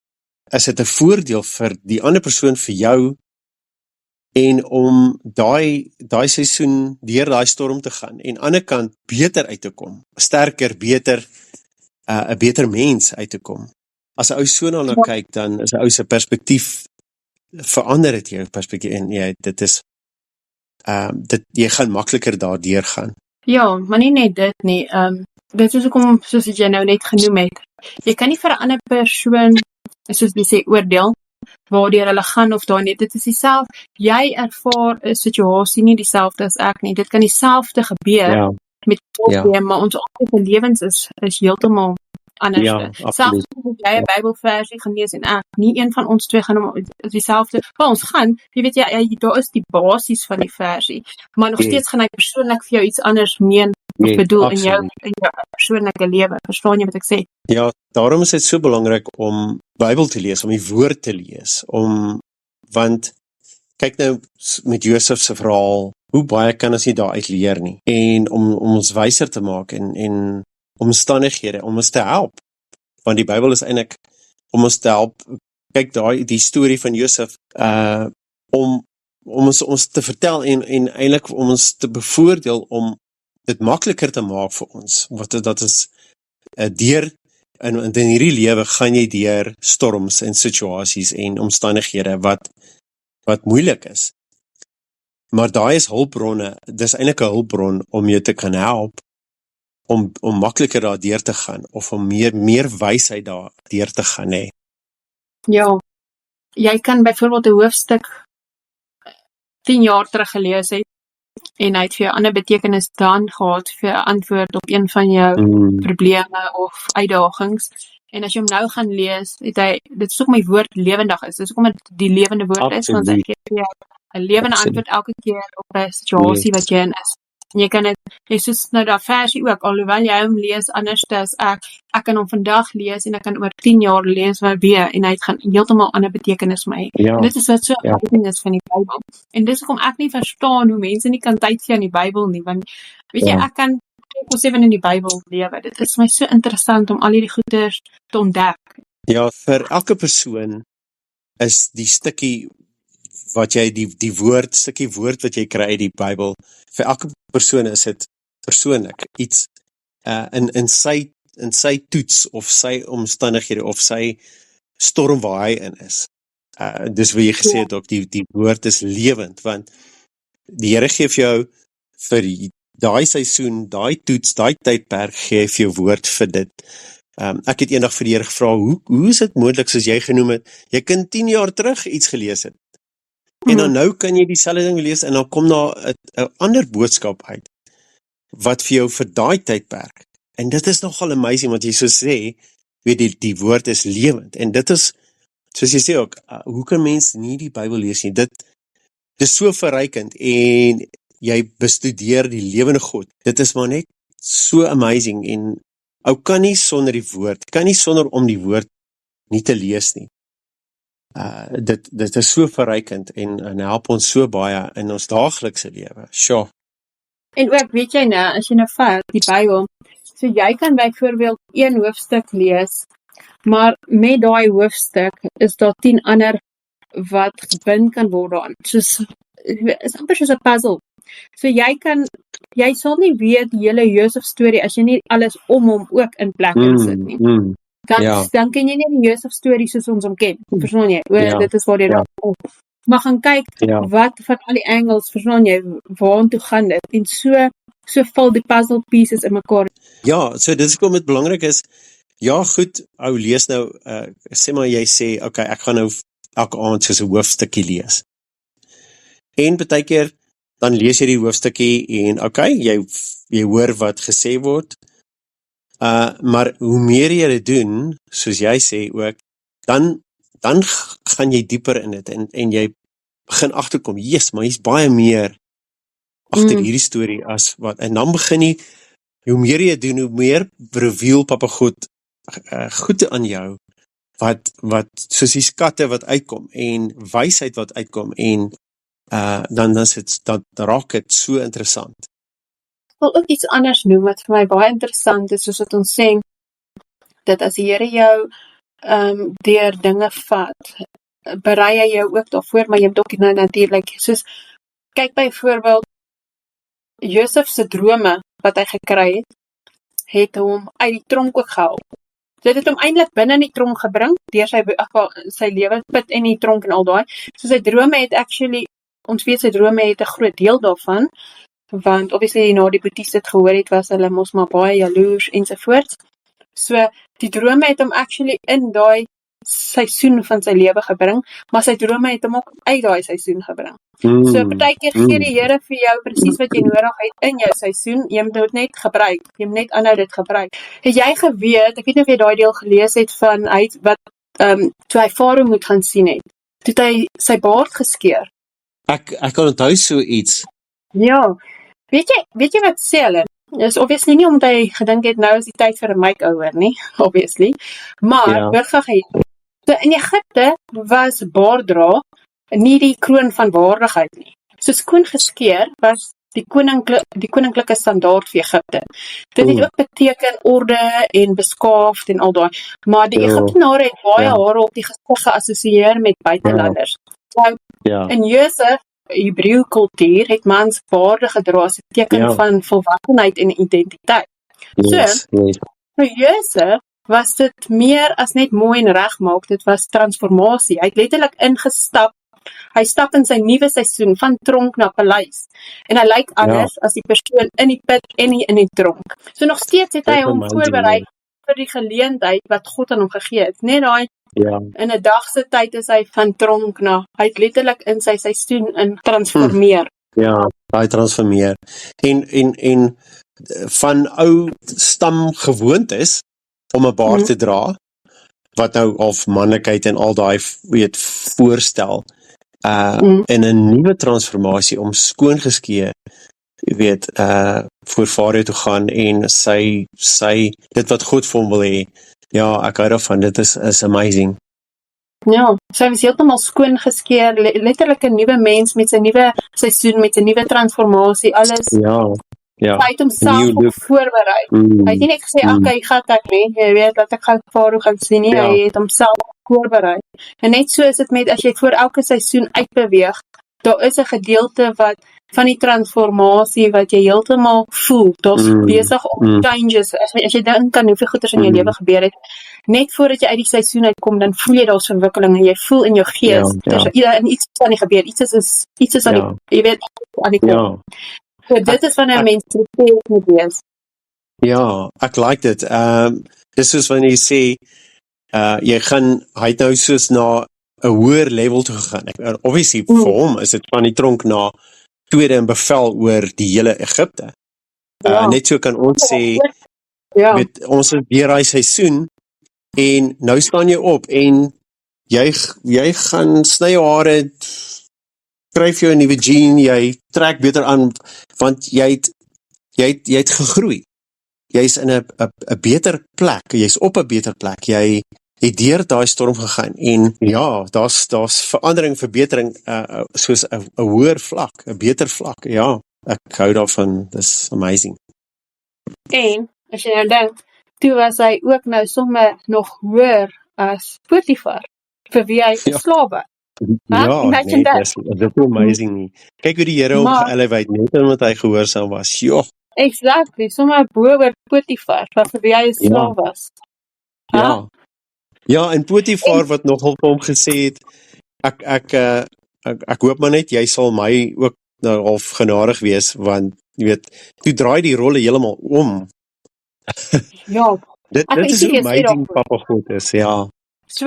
is dit 'n voordeel vir die ander persoon, vir jou, en om daai seisoen deur daai storm te gaan, en aan die ander kant beter uit te kom, sterker, beter, 'n beter mens uit te kom. As 'n ou so na kyk, dan is 'n ou se perspektief, verander dit jou perspektief, en dit is, jy gaan makliker daardeur gaan. Ja, maar nie net dit nie, dit is hoekom, soos jy nou net genoem het, jy kan nie vir 'n ander persoon, soos jy sê, oordeel, waardeur hulle gaan of daar nie, dit is dieselfde, jy ervaar 'n situasie nie dieselfde as ek nie, dit kan dieselfde gebeur, met maar ons lewens is heeltemal anders. Selfs as jy 'n Bybelversie gaan lees en ek, nie een van ons twee gaan dieselfde, ons gaan, jy weet daar is die basis van die versie, maar nog steeds gaan hy persoonlik vir jou iets anders meen, of bedoel in jou persoonlike lewe, verstaan jy wat ek sê? Ja, daarom is dit so belangrik om Bybel te lees, om die woord te lees, want, kyk nou met Josef se verhaal, hoe baie kan ons nie daaruit leer nie, en om ons wyser te maak, en omstandighede, om ons te help, want die Bybel is eintlik om ons te help, kyk die storie van Josef, om ons te vertel, en eintlik om ons te bevoordeel, om dit makliker te maak vir ons, wat dat is, deur, in hierdie lewe gaan jy deur storms en situasies en omstandighede wat moeilik is. Maar daai is hulpbronne, dis eintlik 'n hulpbron om jou te kan help, om makliker daar deur te gaan, of om meer wysheid daar deur te gaan hê. Ja, jy kan byvoorbeeld 'n hoofstuk 10 jaar terug gelees het, en hy het vir jou ander betekenis dan gehad, vir 'n antwoord op een van jou probleme of uitdagings, en as jy hom nou gaan lees, dit is hoekom my woord lewendig is, dis hoekom dit die lewende woord is, want hy gee vir jou 'n lewende antwoord elke keer op 'n situasie wat jy in is. Jy kan jy soos nou daar versie ook, alhoewel jy hom lees anders as ek kan hom vandag lees en ek kan oor 10 jaar lees weer en hy gaan heeltemal ander betekenis vir my. Ja, En dit is wat so ja. amazing is van die Bybel. En dis hoekom ek nie verstaan hoe mense nie kan tyd gee aan die Bybel nie, want weet jy, Ja. ek kan 24/7 in die Bybel lewe. Dit is my so interessant om al hierdie goeders te ontdek. Ja, vir elke persoon is die stukkie wat jy, die stukkie woord wat jy kry uit die Bybel, vir elke persoon is dit persoonlik iets in sy toets of sy omstandighede of sy storm waar hy in is. Dis wat jy gesê het ook, die woord is lewend, want die Here gee vir jou vir daai seisoen, daai toets, daai tydperk gee vir jou woord vir dit. Ek het eendag vir die Here gevra, hoe is dit moontlik, soos jy genoem het, jy kan 10 jaar terug iets gelees het, en dan nou kan jy dieselfde ding lees, en dan kom daar 'n ander boodskap uit, wat vir jou vir daai tydperk, en dit is nogal amazing, want jy so sê, weet die woord is lewend, en dit is, soos jy sê ook, hoe kan mens nie die Bybel lees nie, dit is so verrykend, en jy bestudeer die lewende God, dit is maar net so amazing, en ou kan nie sonder die woord, kan nie sonder om die woord nie te lees nie. Dit is so verrykend, en help ons so baie in ons daaglikse lewe, sure. En ook, weet jy nou, as jy nou vat, die Bybel, so jy kan byvoorbeeld 1 hoofstuk lees, maar met daai hoofstuk is daar 10 ander wat gebind kan word daaraan. Soos, is amper soos 'n puzzle. So jy sal nie weet die hele Josef storie as jy nie alles om hom ook in plek kan sit nie. Dan ken jy nie die Josef storie soos ons hom ken. Verstaan jy? Dit is waar jy kom. Maar gaan kyk wat van al die angles, verstaan jy, waartoe gaan dit? En so val die puzzle pieces in mekaar. Ja, so dit is hoekom dit belangrik is. Ja, goed, ou lees nou, sê maar jy sê, okay, ek gaan nou elke aand soos 'n hoofstukkie lees. En baie keer dan lees jy die hoofstukkie en okay, jy hoor wat gesê word. Maar hoe meer jy dit doen, soos jy sê ook, dan gaan jy dieper in dit en jy begin agterkom, yes, maar hier's baie meer agter hierdie storie as wat, en dan begin jy, hoe meer jy doen, hoe meer reveal Papa God goede aan jou, wat soos die skatte wat uitkom, en wysheid wat uitkom, en dan raak het so interessant. Ek wil ook iets anders noem, wat vir my baie interessant is, soos wat ons sê, dat as die Here jou deur dinge vat, berei hy jou ook daarvoor, maar jy moet ook nou natuurlik, soos, kyk byvoorbeeld, Josef se drome, wat hy gekry het hom uit die tronk ook gehelp. Dit het hom eintlik binne in die tronk gebring, deur sy lewe put in die tronk en al daai, so sy drome het actually, ons weet sy drome het 'n groot deel daarvan, want obviously na die boeties dit gehoor het, was hulle mos maar baie jaloers ensovoorts. So die drome het hom actually in daai seisoen van sy lewe gebring, maar sy drome het hom ook uit daai seisoen gebring. So partykeer gee die Here vir jou presies wat jy nodig het in jou seisoen, jy moet dit net gebruik, jy moet net aanhou dit gebruik. Het jy geweet, ek weet nie of jy daai deel gelees het van wat toe hy Farao moet gaan sien het, toe hy sy baard geskeur. Ek kan onthou so iets. Ja, weet jy wat sê hulle? Is obviously nie omdat hy gedink het nou is die tyd vir 'n makeover nie, obviously. Maar hoor gou, so in Egipte was baarddra nie die kroon van waardigheid nie. So skoon geskeer was die koninklike standaard vir Egipte. Dit het ook beteken orde en beskaafd en al daai. Maar die Egiptenare het baie hare op die gesig geassosieer met buitelanders. So in Josef Hebreë kultuur het mans baarde gedra as 'n teken van volwassenheid en identiteit. So Josef was dit meer as net mooi en regmaak, dit was transformasie. Hy het letterlik ingestap. Hy stap in sy nuwe seisoen van tronk na paleis. En hy lyk anders as die persoon in die put en in die tronk. So nog steeds het hy hom voorberei vir die geleentheid wat God aan hom gegee het. Net daai in 'n dag se tyd is hy van tronk na. Hy het letterlik in sy seisoen in transformeer. Ja, hy transformeer. En van ou stam gewoond is om 'n baard te dra, wat nou of manlikheid en al daai voorstel, in 'n nuwe transformasie om skoon geskeer jy weet, voor Vader toe gaan en sy, dit wat God vir hom wil hê, ja, ek hou daarvan, dit is amazing. Ja, sy was heeltemal skoon geskeer, letterlik 'n nuwe mens met sy nuwe seisoen, met sy nuwe transformasie, alles. Ja, Hy het homself op voorberei. Hy het nie net gesê, okay, gaan ek nie, jy weet, dat ek gaan Farao gaan sien nie, hy het homself voorberei. En net so is dit met, as jy voor elke seisoen uitbeweeg, daar is 'n gedeelte wat van die transformasie wat jy heeltemal voel, daar's besig om changes, as jy dink aan hoeveel goeders in jou lewe gebeur het, net voordat jy uit die seisoen uitkom, dan voel jy daar's verwikkeling, en jy voel in jou gees, en iets is aan die gebeur, iets is aan die, jy weet, aan die kom. So dit is wanneer mens prepared moet wees. Ja, ek like dit. Dis soos wanneer jy sê, hy het nou soos na 'n hoër level toe gegaan. Obviously, vir hom is dit van die tronk na tweede in bevel oor die hele Egipte. Net so kan ons sê, met ons is weer hy seisoen, en nou staan jy op, en jy gaan sny jou hare, skryf jou 'n nuwe jean, jy trek beter aan, want jy het gegroei. Jy's in 'n beter plek, jy's op 'n beter plek, jy het deur daai storm gegaan, en ja, daar's verandering, verbetering, soos 'n hoër vlak, 'n beter vlak, ja, ek hou daarvan, dis amazing. En, as jy nou dink, toe was hy ook nou sommer nog hoër as Potifar, vir wie hy slaaf was. Ja, nee, dit is amazing nie. Kyk hoe die Here hom ge-elevate, net omdat hy gehoorsaam was, joh. Exactly, sommer bo oor Potifar, vir wie hy 'n slaaf was. Ja, en Potifar wat nogal vir hom gesê het, ek hoop maar net, jy sal my ook nou half genadig wees, want, jy weet, toe draai die rolle heeltemal om. Ja. Dit is hoe amazing Papa God is, ja. So,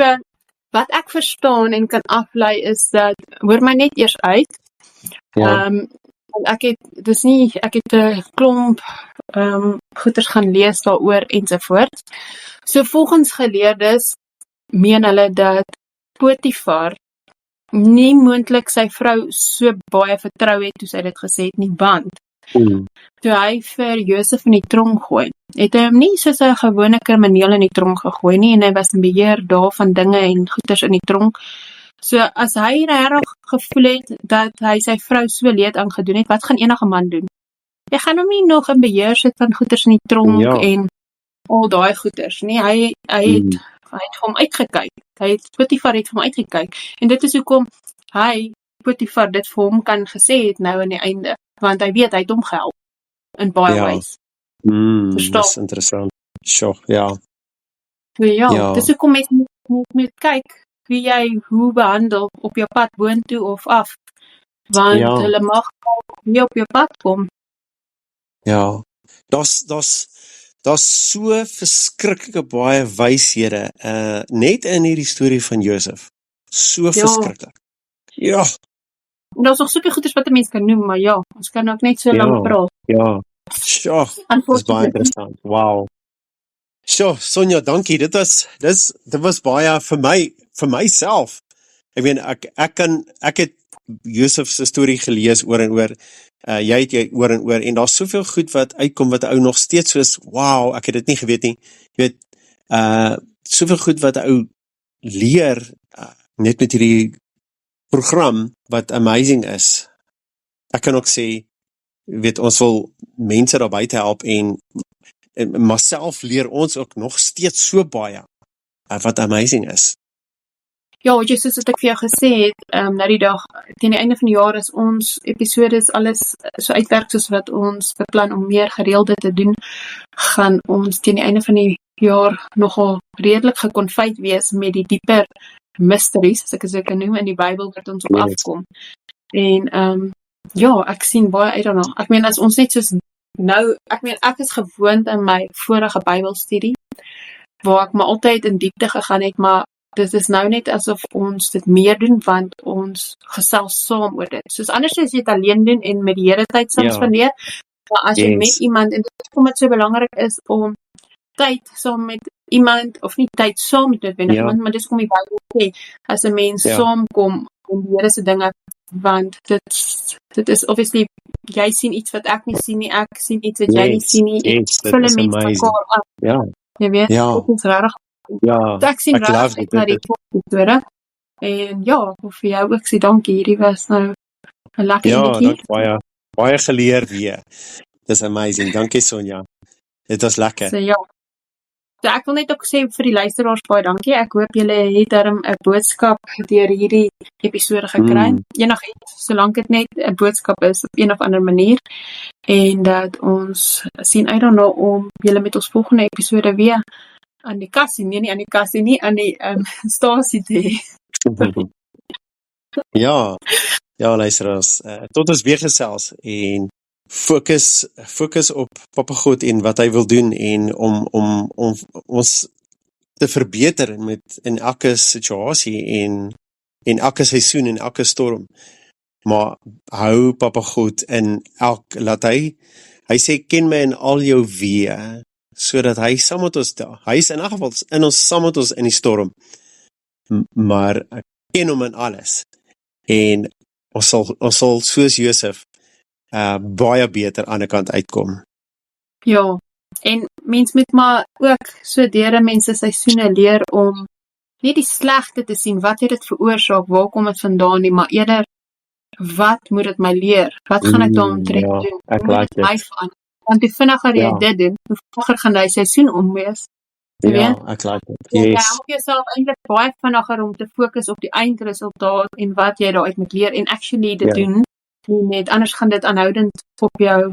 wat ek verstaan en kan aflei is dat, hoor my net eers uit, ek het 'n klomp goeders gaan lees daaroor ensovoorts. So volgens geleerdes meen hulle dat Potifar nie moontlik sy vrou so baie vertrou het toe sy dit gesê het nie, want toe hy vir Josef in die tronk gooi, het hy hom nie soos 'n gewone krimineel in die tronk gegooi nie, en hy was in beheer daarvan dinge en goeders in die tronk. So as hy regtig gevoel het dat hy sy vrou so leed aangedoen het, wat gaan enige man doen? Jy gaan hom nie nog in beheer sit van goeders in die tronk en al daai goeders nie. Hy het vir hom uitgekyk. Potifar het vir hom uitgekyk. En dit is hoekom Potifar dit vir hom kan gesê het nou aan die einde, want hy weet hy het hom gehelp in baie wys. Dis interessant. Sjoe, ja. Dis hoekom mens moet kyk wie jy hoe behandel op jou pad boontoe of af, want hulle mag nie op jou pad kom. Ja, daar's so verskriklike baie wyshede, net in hierdie storie van Josef. So verskriklik. Ja. Daar's nog soveel goeders wat 'n mens kan noem, maar ons kan ook net so lank praat. Ja. Sjoe, dis baie interessant. Wow. Sjoe, Sonja, dankie. Dit was baie vir myself. Ek meen, ek het Josef se storie gelees oor en oor. Jy het oor en oor, en daar's soveel goed wat uitkom wat ou nog steeds soos, wow, ek het dit nie geweet nie. Jy weet, soveel goed wat ou leer net met hierdie program wat amazing is. Ek kan ook sê, weet, ons wil mense daar buite help, en maar self leer ons ook nog steeds so baie wat amazing is. Ja, soos wat ek vir jou gesê het, nou die dag, teen die einde van die jaar, as ons episodes alles so uitwerk soos wat ons beplan om meer gereelde te doen, gaan ons teen die einde van die jaar nogal redelik gekonfyt wees met die dieper mysteries, as ek so kan noem, in die Bybel wat ons op afkom. En ek sien baie uit daarna. Ek meen, as ons net soos nou, ek is gewoond in my vorige Bybelstudie, waar ek maar altyd in diepte gegaan het, maar dit is nou net asof ons dit meer doen, want ons gesels saam oor dit. Soos anders as jy dit alleen doen en met die Here tyd saam spandeer, maar as jy met iemand, en dit is omdat dit so belangrik is om tyd saam met iemand, of nie tyd saam met noodwendig iemand, maar dis kom die Bybel sê, as 'n mens saamkom om die Here se dinge want dit is obviously, jy sien iets wat ek nie sien nie, ek sien iets wat jy nie sien nie, en yes, dit vul is mense amazing. mekaar af, Ja, jy weet, ja, dit is rarig. ja, Ek sien ek love rarig uit na die episode, en ja, ek wil vir jou ook sê dankie, hierdie was nou 'n lekker ja, liedjie. dank baie geleer weer. Dis amazing, dankie Sonja. Dit was lekker. So ja, so ek wil net ook sê vir die luisteraars baie dankie, ek hoop julle het darm 'n boodskap deur hierdie episode gekry, enigiets, solank dit net 'n boodskap is op een of ander manier, en dat ons sien uit daarna om julle met ons volgende episode weer aan die kassie, nie aan die kassie nie, aan die stasie te hê. Ja, luisteraars, tot ons weer gesels en fokus op Papa God en wat hy wil doen en om ons te verbeter in elke situasie en elke seisoen en elke storm. Maar hou Papa God in laat hy sê ken my in al jou weë, sodat hy saam met ons daar. Hy is in elk geval in ons saam met ons in die storm. Maar ken hom in alles. En ons sal soos Josef baie beter aan die kant uitkom. Ja, en mens moet maar ook so deur mense seisoene leer om nie die slegte te sien, wat het dit veroorsaak, waar kom dit vandaan nie, maar eerder, wat moet dit my leer? Wat gaan ek daaromtrent doen? Ek like dit. Want hoe vinniger jy dit doen, hoe vinniger gaan die seisoen omwees. Ja, ek like dit. Jy Yes. help jouself eintlik baie vinniger om te fokus op die eindresultaat en wat jy daaruit moet leer en actually dit doen. Net anders gaan dit aanhoudend op jou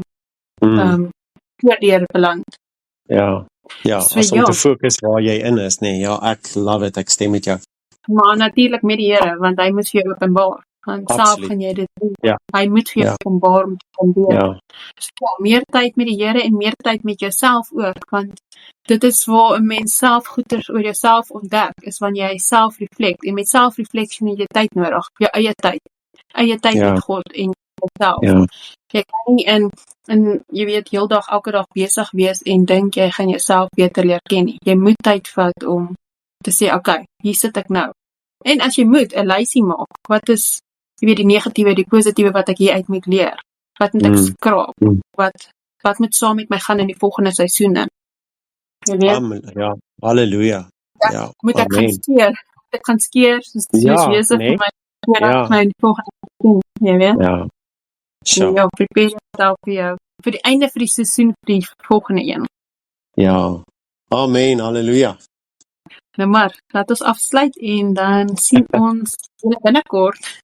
voordeur beland. Ja, So, as om te fokus waar jy in is, nee, ja, ek love it, ek stem met jou. Maar natuurlik met die Here, want hy moet vir jou openbaar. Want self gaan jy dit doen. Ja. Hy moet vir jou openbaar om te kan doen. Ja, So, meer tyd met die Here en meer tyd met jouself ook, want dit is waar 'n mens self goeders oor jouself ontdek, is wanneer jy self reflect. En met self-reflection het jy tyd nodig, jou eie tyd met God en jouself. ja, Jy kan nie in jy weet heeldag elke dag besig wees en dink jy gaan jouself beter leer ken nie. Jy moet tyd vat om te sê, okay, hier sit ek nou. En as jy moet 'n lysie maak, wat is jy weet die negatiewe, die positiewe wat ek hier uit moet leer? Wat moet ek skraap? Wat moet saam met my gaan in die volgende seisoene? Jy weet, ja, halleluja. Ja, moet ek gaan skeer? Ek gaan skeer soos Josef vir my my in die volgende seisoen, jy weet? Ja. Sure. Ja, prepare yourself vir die einde vir die seisoen vir die volgende een. Ja. Amen, halleluja. Nou maar, laat ons afsluit en dan sien ons julle binnekort.